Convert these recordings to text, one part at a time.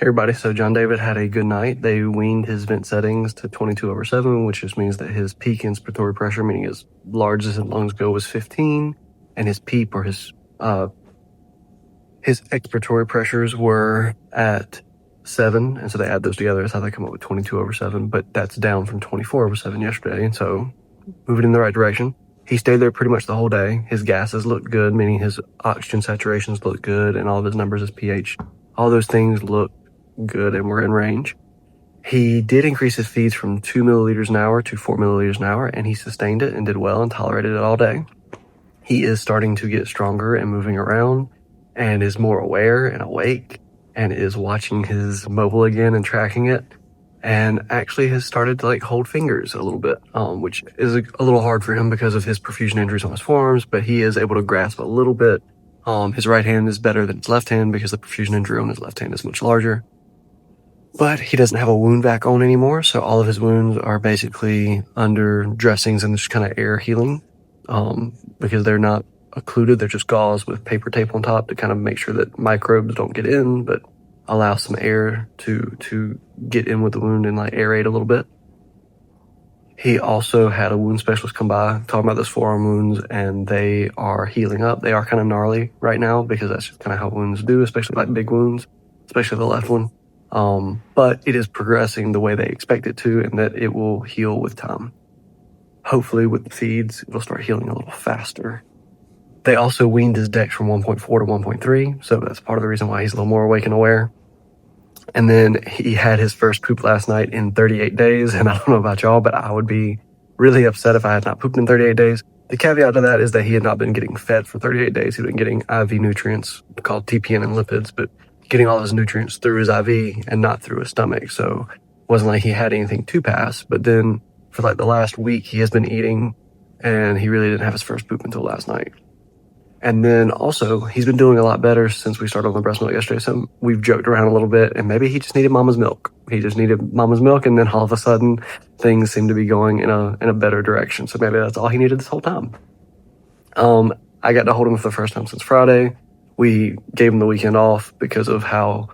everybody. So Jon David had a good night. They weaned his vent settings to 22/7, which just means that his peak inspiratory pressure, meaning as large as his lungs go, was 15, and his PEEP, or his expiratory pressures, were at 7, and so they add those together. That's how they come up with 22/7, but that's down from 24/7 yesterday, and so moving in the right direction. He stayed there pretty much the whole day. His gases looked good, meaning his oxygen saturations looked good, and all of his numbers, his pH, all those things looked good and were in range. He did increase his feeds from 2 milliliters an hour to 4 milliliters an hour, and he sustained it and did well and tolerated it all day. He is starting to get stronger and moving around and is more aware and awake and is watching his mobile again and tracking it, and actually has started to hold fingers a little bit, which is a little hard for him because of his perfusion injuries on his forearms, but he is able to grasp a little bit. His right hand is better than his left hand because the perfusion injury on his left hand is much larger. But he doesn't have a wound vac on anymore, so all of his wounds are basically under dressings and just kind of air healing, because they're not occluded. They're just gauze with paper tape on top to kind of make sure that microbes don't get in, but allow some air to get in with the wound and aerate a little bit. He also had a wound specialist come by talking about those forearm wounds, and they are healing up. They are kind of gnarly right now because that's just kind of how wounds do, especially big wounds, especially the left one. But it is progressing the way they expect it to, and that it will heal with time. Hopefully with the feeds, it'll start healing a little faster. They also weaned his dex from 1.4 to 1.3, so that's part of the reason why he's a little more awake and aware. And then he had his first poop last night in 38 days, and I don't know about y'all, but I would be really upset if I had not pooped in 38 days. The caveat to that is that he had not been getting fed for 38 days. He'd been getting IV nutrients called TPN and lipids, but getting all his nutrients through his IV and not through his stomach, so it wasn't like he had anything to pass. But then for the last week, he has been eating, and he really didn't have his first poop until last night. And then also, he's been doing a lot better since we started on the breast milk yesterday, so we've joked around a little bit, and maybe he just needed mama's milk. He just needed mama's milk, and then all of a sudden, things seem to be going in a better direction, so maybe that's all he needed this whole time. I got to hold him for the first time since Friday. We gave him the weekend off because of how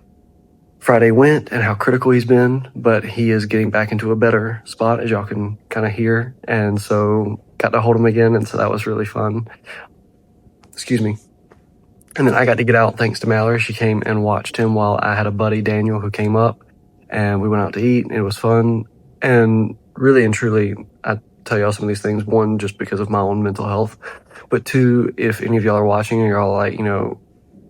Friday went and how critical he's been, but he is getting back into a better spot, as y'all can kind of hear, and so got to hold him again, and so that was really fun. Excuse me. And then I got to get out thanks to Mallory. She came and watched him while I had a buddy, Daniel, who came up, and we went out to eat, and it was fun. And really and truly, I tell y'all some of these things, one, just because of my own mental health, but two, if any of y'all are watching and you're all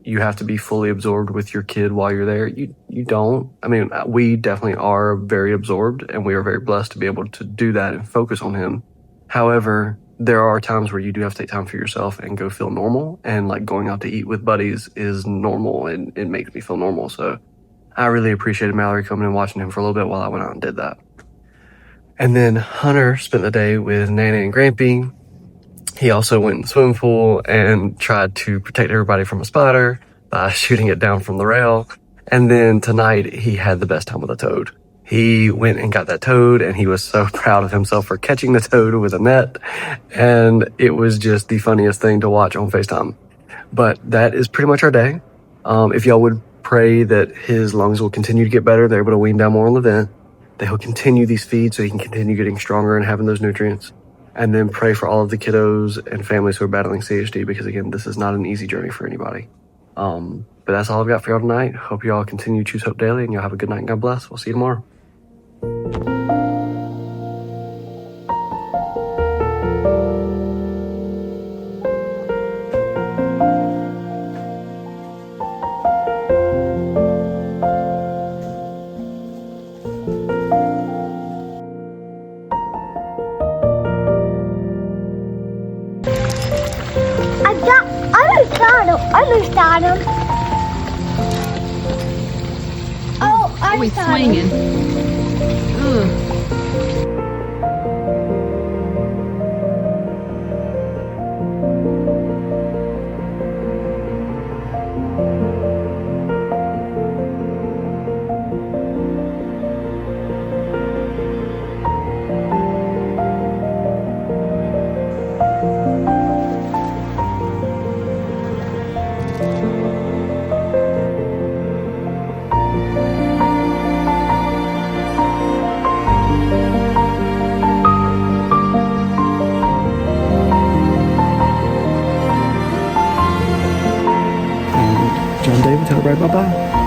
you have to be fully absorbed with your kid while you're there, you don't. I mean, we definitely are very absorbed, and we are very blessed to be able to do that and focus on him. However, there are times where you do have to take time for yourself and go feel normal, and going out to eat with buddies is normal, and it makes me feel normal. So I really appreciated Mallory coming and watching him for a little bit while I went out and did that. And then Hunter spent the day with Nana and Grampy. He also went in the swimming pool and tried to protect everybody from a spider by shooting it down from the rail. And then tonight he had the best time with a toad. He went and got that toad, and he was so proud of himself for catching the toad with a net. And it was just the funniest thing to watch on FaceTime. But that is pretty much our day. If y'all would pray that his lungs will continue to get better, they're able to wean down more on the vent, that he'll continue these feeds so he can continue getting stronger and having those nutrients. And then pray for all of the kiddos and families who are battling CHD, because again, this is not an easy journey for anybody. But that's all I've got for y'all tonight. Hope y'all continue to choose hope daily, and y'all have a good night and God bless. We'll see you tomorrow. I just got him. Oh, I he's got swinging. him. Ugh. Everybody, bye bye.